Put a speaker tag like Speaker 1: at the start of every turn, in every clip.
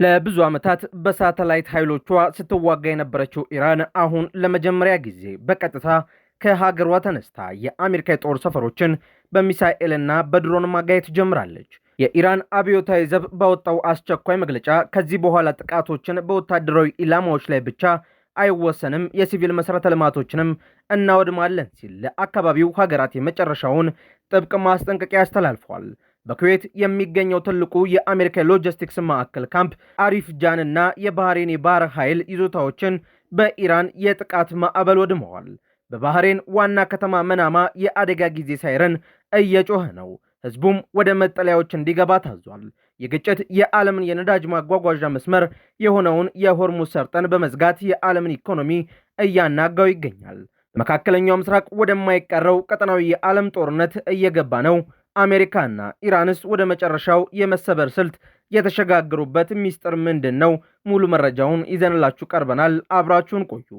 Speaker 1: ለብዙ ዓመታት በሳተላይት ኃይሎቿ ስትዋጋ የነበረችው ኢራን አሁን ለመጀመሪያ ጊዜ በቀጥታ ከሀገሯ ተነስታ የአሜሪካ የጦር ሰፈሮችን በሚሳኤልና በድሮን ማጋየት ጀምራለች። የኢራን አብዮታዊ ዘብ ባወጣው አስቸኳይ መግለጫ ከዚህ በኋላ ጥቃቶችን በወታደራዊ ኢላማዎች ላይ ብቻ አይወሰንም፣ የሲቪል መሠረተ ልማቶችንም እናወድማለን ሲል ለአካባቢው ሀገራት የመጨረሻውን ጥብቅ ማስጠንቀቂያ አስተላልፏል። በኩዌት የሚገኘው ትልቁ የአሜሪካ ሎጂስቲክስ ማዕከል ካምፕ አሪፍ ጃን እና የባህሬን የባህር ኃይል ይዞታዎችን በኢራን የጥቃት ማዕበል ወድመዋል። በባህሬን ዋና ከተማ መናማ የአደጋ ጊዜ ሳይረን እየጮኸ ነው። ህዝቡም ወደ መጠለያዎች እንዲገባ ታዟል። የግጭት የዓለምን የነዳጅ ማጓጓዣ መስመር የሆነውን የሆርሙዝ ሰርጠን በመዝጋት የዓለምን ኢኮኖሚ እያናጋው ይገኛል። በመካከለኛው ምስራቅ ወደማይቀረው ቀጠናዊ የዓለም ጦርነት እየገባ ነው። አሜሪካና ኢራንስ ወደ መጨረሻው የመሰበር ስልት የተሸጋገሩበት ሚስጥር ምንድን ነው? ሙሉ መረጃውን ይዘንላችሁ ቀርበናል። አብራችሁን ቆዩ።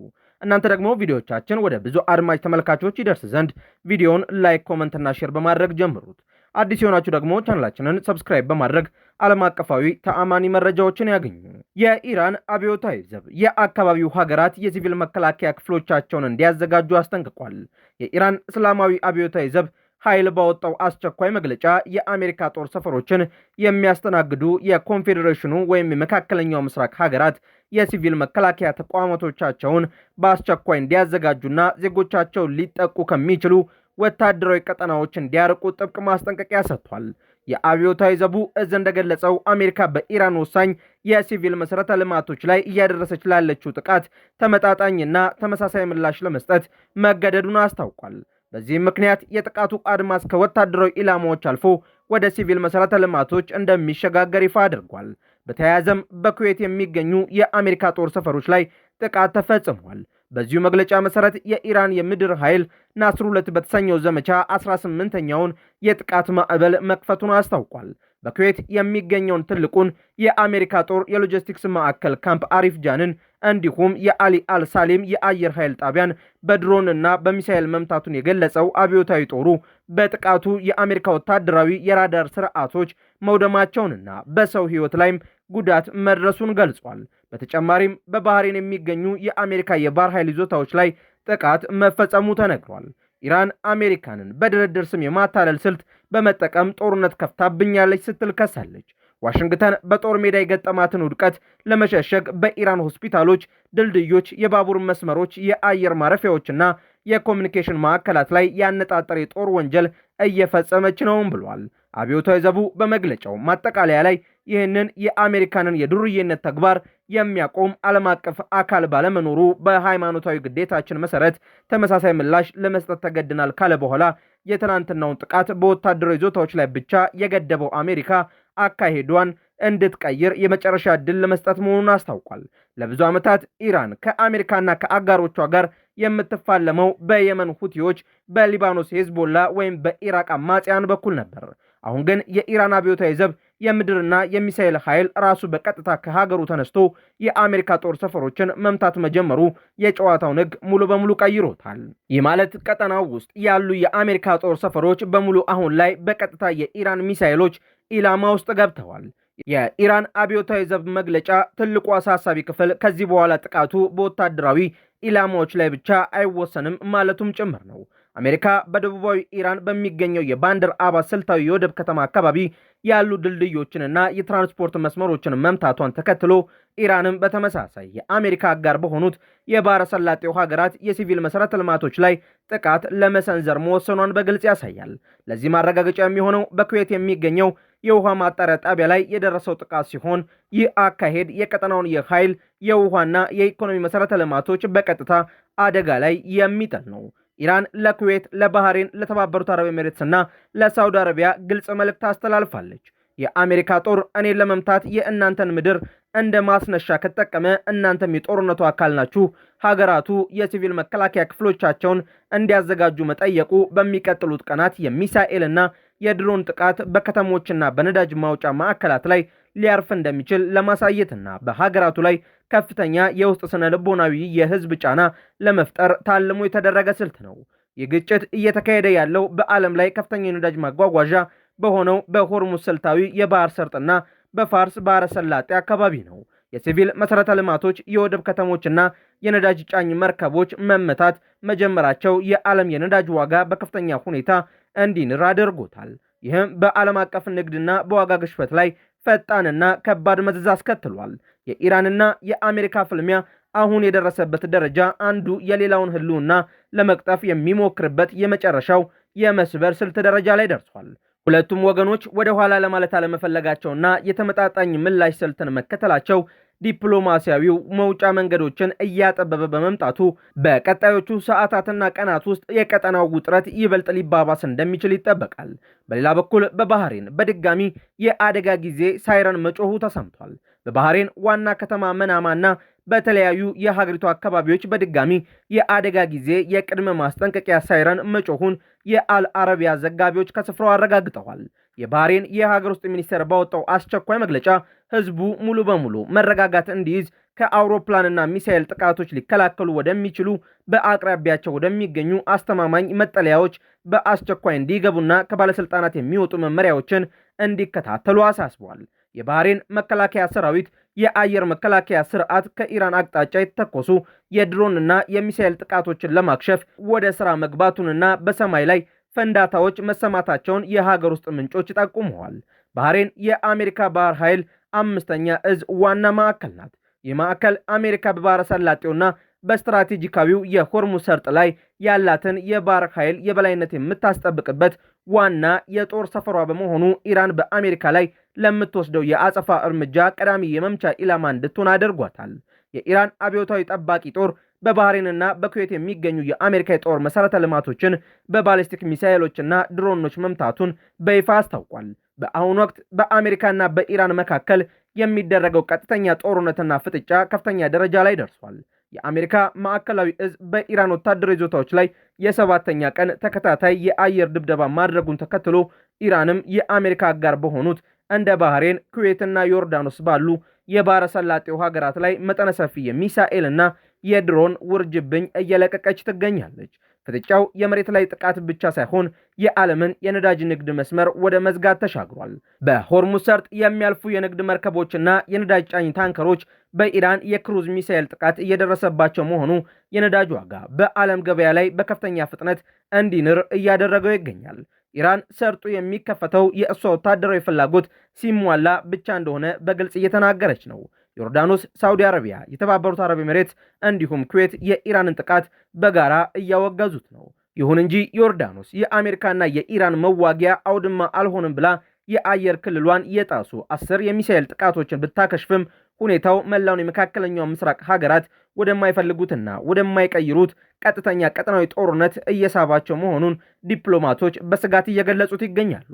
Speaker 1: እናንተ ደግሞ ቪዲዮቻችን ወደ ብዙ አድማጭ ተመልካቾች ይደርስ ዘንድ ቪዲዮውን ላይክ፣ ኮመንት እና ሼር በማድረግ ጀምሩት። አዲስ የሆናችሁ ደግሞ ቻናላችንን ሰብስክራይብ በማድረግ ዓለም አቀፋዊ ተአማኒ መረጃዎችን ያገኙ። የኢራን አብዮታዊ ዘብ የአካባቢው ሀገራት የሲቪል መከላከያ ክፍሎቻቸውን እንዲያዘጋጁ አስጠንቅቋል። የኢራን እስላማዊ አብዮታዊ ዘብ ኃይል ባወጣው አስቸኳይ መግለጫ የአሜሪካ ጦር ሰፈሮችን የሚያስተናግዱ የኮንፌዴሬሽኑ ወይም የመካከለኛው ምስራቅ ሀገራት የሲቪል መከላከያ ተቋማቶቻቸውን በአስቸኳይ እንዲያዘጋጁና ዜጎቻቸውን ሊጠቁ ከሚችሉ ወታደራዊ ቀጠናዎች እንዲያርቁ ጥብቅ ማስጠንቀቂያ ሰጥቷል። የአብዮታዊ ዘቡ እዝ እንደገለጸው አሜሪካ በኢራን ወሳኝ የሲቪል መሠረተ ልማቶች ላይ እያደረሰች ላለችው ጥቃት ተመጣጣኝና ተመሳሳይ ምላሽ ለመስጠት መገደዱን አስታውቋል። በዚህም ምክንያት የጥቃቱ አድማስ ከወታደራዊ ኢላማዎች አልፎ ወደ ሲቪል መሠረተ ልማቶች እንደሚሸጋገር ይፋ አድርጓል። በተያያዘም በኩዌት የሚገኙ የአሜሪካ ጦር ሰፈሮች ላይ ጥቃት ተፈጽሟል። በዚሁ መግለጫ መሰረት የኢራን የምድር ኃይል ናስር 2 በተሰኘው ዘመቻ 18ኛውን የጥቃት ማዕበል መክፈቱን አስታውቋል። በኩዌት የሚገኘውን ትልቁን የአሜሪካ ጦር የሎጂስቲክስ ማዕከል ካምፕ አሪፍ ጃንን እንዲሁም የአሊ አልሳሌም የአየር ኃይል ጣቢያን በድሮንና በሚሳኤል መምታቱን የገለጸው አብዮታዊ ጦሩ በጥቃቱ የአሜሪካ ወታደራዊ የራዳር ስርዓቶች መውደማቸውንና በሰው ሕይወት ላይም ጉዳት መድረሱን ገልጿል። በተጨማሪም በባህሬን የሚገኙ የአሜሪካ የባህር ኃይል ይዞታዎች ላይ ጥቃት መፈጸሙ ተነግሯል። ኢራን አሜሪካንን በድርድር ስም የማታለል ስልት በመጠቀም ጦርነት ከፍታብኛለች ስትል ከሳለች። ዋሽንግተን በጦር ሜዳ የገጠማትን ውድቀት ለመሸሸግ በኢራን ሆስፒታሎች፣ ድልድዮች፣ የባቡር መስመሮች፣ የአየር ማረፊያዎችና የኮሚኒኬሽን ማዕከላት ላይ ያነጣጠረ የጦር ወንጀል እየፈጸመች ነውም ብሏል። አብዮታዊ ዘቡ በመግለጫው ማጠቃለያ ላይ ይህንን የአሜሪካንን የዱርዬነት ተግባር የሚያቆም ዓለም አቀፍ አካል ባለመኖሩ በሃይማኖታዊ ግዴታችን መሰረት ተመሳሳይ ምላሽ ለመስጠት ተገድናል ካለ በኋላ የትናንትናውን ጥቃት በወታደራዊ ይዞታዎች ላይ ብቻ የገደበው አሜሪካ አካሄዷን እንድትቀይር የመጨረሻ ዕድል ለመስጠት መሆኑን አስታውቋል። ለብዙ ዓመታት ኢራን ከአሜሪካና ከአጋሮቿ ጋር የምትፋለመው በየመን ሁቲዎች፣ በሊባኖስ ሄዝቦላ ወይም በኢራቅ አማጽያን በኩል ነበር። አሁን ግን የኢራን አብዮታዊ ዘብ የምድርና የሚሳኤል ኃይል ራሱ በቀጥታ ከሀገሩ ተነስቶ የአሜሪካ ጦር ሰፈሮችን መምታት መጀመሩ የጨዋታውን ሕግ ሙሉ በሙሉ ቀይሮታል። ይህ ማለት ቀጠናው ውስጥ ያሉ የአሜሪካ ጦር ሰፈሮች በሙሉ አሁን ላይ በቀጥታ የኢራን ሚሳኤሎች ኢላማ ውስጥ ገብተዋል። የኢራን አብዮታዊ ዘብ መግለጫ ትልቁ አሳሳቢ ክፍል ከዚህ በኋላ ጥቃቱ በወታደራዊ ኢላማዎች ላይ ብቻ አይወሰንም ማለቱም ጭምር ነው። አሜሪካ በደቡባዊ ኢራን በሚገኘው የባንደር አባስ ስልታዊ የወደብ ከተማ አካባቢ ያሉ ድልድዮችንና የትራንስፖርት መስመሮችን መምታቷን ተከትሎ ኢራንም በተመሳሳይ የአሜሪካ አጋር በሆኑት የባህረ ሰላጤው ሀገራት የሲቪል መሠረተ ልማቶች ላይ ጥቃት ለመሰንዘር መወሰኗን በግልጽ ያሳያል። ለዚህ ማረጋገጫ የሚሆነው በኩዌት የሚገኘው የውሃ ማጣሪያ ጣቢያ ላይ የደረሰው ጥቃት ሲሆን ይህ አካሄድ የቀጠናውን የኃይል የውሃና የኢኮኖሚ መሠረተ ልማቶች በቀጥታ አደጋ ላይ የሚጥል ነው። ኢራን ለኩዌት፣ ለባህሬን፣ ለተባበሩት አረብ ኤሚሬትስና ለሳውዲ አረቢያ ግልጽ መልእክት አስተላልፋለች። የአሜሪካ ጦር እኔን ለመምታት የእናንተን ምድር እንደ ማስነሻ ከተጠቀመ እናንተም የጦርነቱ አካል ናችሁ። ሀገራቱ የሲቪል መከላከያ ክፍሎቻቸውን እንዲያዘጋጁ መጠየቁ በሚቀጥሉት ቀናት የሚሳኤልና የድሮን ጥቃት በከተሞችና በነዳጅ ማውጫ ማዕከላት ላይ ሊያርፍ እንደሚችል ለማሳየትና በሀገራቱ ላይ ከፍተኛ የውስጥ ስነ ልቦናዊ የህዝብ ጫና ለመፍጠር ታልሞ የተደረገ ስልት ነው። ይህ ግጭት እየተካሄደ ያለው በዓለም ላይ ከፍተኛ የነዳጅ ማጓጓዣ በሆነው በሆርሙዝ ስልታዊ የባህር ሰርጥና በፋርስ ባህረ ሰላጤ አካባቢ ነው። የሲቪል መሰረተ ልማቶች፣ የወደብ ከተሞችና የነዳጅ ጫኝ መርከቦች መመታት መጀመራቸው የዓለም የነዳጅ ዋጋ በከፍተኛ ሁኔታ እንዲንር አድርጎታል። ይህም በዓለም አቀፍ ንግድና በዋጋ ግሽበት ላይ ፈጣንና ከባድ መዘዝ አስከትሏል። የኢራንና የአሜሪካ ፍልሚያ አሁን የደረሰበት ደረጃ አንዱ የሌላውን ህልውና ለመቅጠፍ የሚሞክርበት የመጨረሻው የመስበር ስልት ደረጃ ላይ ደርሷል። ሁለቱም ወገኖች ወደ ኋላ ለማለት አለመፈለጋቸውና የተመጣጣኝ ምላሽ ስልትን መከተላቸው ዲፕሎማሲያዊው መውጫ መንገዶችን እያጠበበ በመምጣቱ በቀጣዮቹ ሰዓታትና ቀናት ውስጥ የቀጠናው ውጥረት ይበልጥ ሊባባስ እንደሚችል ይጠበቃል። በሌላ በኩል በባህሬን በድጋሚ የአደጋ ጊዜ ሳይረን መጮሁ ተሰምቷል። በባህሬን ዋና ከተማ መናማና በተለያዩ የሀገሪቱ አካባቢዎች በድጋሚ የአደጋ ጊዜ የቅድመ ማስጠንቀቂያ ሳይረን መጮሁን የአልአረቢያ ዘጋቢዎች ከስፍራው አረጋግጠዋል። የባህሬን የሀገር ውስጥ ሚኒስቴር ባወጣው አስቸኳይ መግለጫ ህዝቡ ሙሉ በሙሉ መረጋጋት እንዲይዝ ከአውሮፕላንና ሚሳኤል ጥቃቶች ሊከላከሉ ወደሚችሉ በአቅራቢያቸው ወደሚገኙ አስተማማኝ መጠለያዎች በአስቸኳይ እንዲገቡና ከባለስልጣናት የሚወጡ መመሪያዎችን እንዲከታተሉ አሳስቧል። የባህሬን መከላከያ ሰራዊት የአየር መከላከያ ስርዓት ከኢራን አቅጣጫ የተተኮሱ የድሮንና የሚሳኤል ጥቃቶችን ለማክሸፍ ወደ ስራ መግባቱንና በሰማይ ላይ ፈንዳታዎች መሰማታቸውን የሀገር ውስጥ ምንጮች ጠቁመዋል። ባህሬን የአሜሪካ ባህር ኃይል 5ኛ እዝ ዋና ማዕከል ናት። ይህ ማዕከል አሜሪካ በባህረ ሰላጤውና በስትራቴጂካዊው የሆርሙዝ ሰርጥ ላይ ያላትን የባህር ኃይል የበላይነት የምታስጠብቅበት ዋና የጦር ሰፈሯ በመሆኑ ኢራን በአሜሪካ ላይ ለምትወስደው የአጸፋ እርምጃ ቀዳሚ የመምቻ ኢላማ እንድትሆን አድርጓታል። የኢራን አብዮታዊ ጠባቂ ጦር በባህሬንና በኩዌት የሚገኙ የአሜሪካ የጦር መሠረተ ልማቶችን በባሊስቲክ ሚሳኤሎችና ድሮኖች መምታቱን በይፋ አስታውቋል። በአሁኑ ወቅት በአሜሪካና በኢራን መካከል የሚደረገው ቀጥተኛ ጦርነትና ፍጥጫ ከፍተኛ ደረጃ ላይ ደርሷል። የአሜሪካ ማዕከላዊ እዝ በኢራን ወታደራዊ ይዞታዎች ላይ የ7ኛ ቀን ተከታታይ የአየር ድብደባ ማድረጉን ተከትሎ ኢራንም የአሜሪካ አጋር በሆኑት እንደ ባህሬን፣ ኩዌትና ዮርዳኖስ ባሉ የባህረ ሰላጤው ሀገራት ላይ መጠነ ሰፊ የሚሳኤልና የድሮን ውርጅብኝ እየለቀቀች ትገኛለች። ፍጥጫው የመሬት ላይ ጥቃት ብቻ ሳይሆን የዓለምን የነዳጅ ንግድ መስመር ወደ መዝጋት ተሻግሯል። በሆርሙዝ ሰርጥ የሚያልፉ የንግድ መርከቦችና የነዳጅ ጫኝ ታንከሮች በኢራን የክሩዝ ሚሳኤል ጥቃት እየደረሰባቸው መሆኑ የነዳጅ ዋጋ በዓለም ገበያ ላይ በከፍተኛ ፍጥነት እንዲንር እያደረገው ይገኛል። ኢራን ሰርጡ የሚከፈተው የእሷ ወታደራዊ ፍላጎት ሲሟላ ብቻ እንደሆነ በግልጽ እየተናገረች ነው። ዮርዳኖስ፣ ሳውዲ አረቢያ፣ የተባበሩት አረብ ኤሚሬትስ እንዲሁም ኩዌት የኢራንን ጥቃት በጋራ እያወገዙት ነው። ይሁን እንጂ ዮርዳኖስ የአሜሪካና የኢራን መዋጊያ አውድማ አልሆንም ብላ የአየር ክልሏን የጣሱ 10 የሚሳኤል ጥቃቶችን ብታከሽፍም ሁኔታው መላውን የመካከለኛው ምስራቅ ሀገራት ወደማይፈልጉትና ወደማይቀይሩት ቀጥተኛ ቀጠናዊ ጦርነት እየሳባቸው መሆኑን ዲፕሎማቶች በስጋት እየገለጹት ይገኛሉ።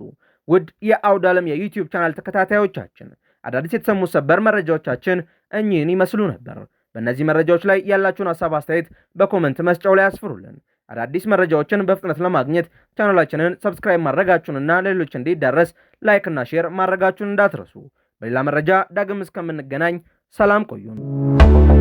Speaker 1: ውድ የአውደ ዓለም የዩቲዩብ ቻናል ተከታታዮቻችን አዳዲስ የተሰሙ ሰበር መረጃዎቻችን እኚህን ይመስሉ ነበር። በእነዚህ መረጃዎች ላይ ያላችሁን ሀሳብ አስተያየት በኮመንት መስጫው ላይ አስፍሩልን። አዳዲስ መረጃዎችን በፍጥነት ለማግኘት ቻናላችንን ሰብስክራይብ ማድረጋችሁንና ለሌሎች እንዲዳረስ ላይክ እና ሼር ማድረጋችሁን እንዳትረሱ። በሌላ መረጃ ዳግም እስከምንገናኝ ሰላም ቆዩን።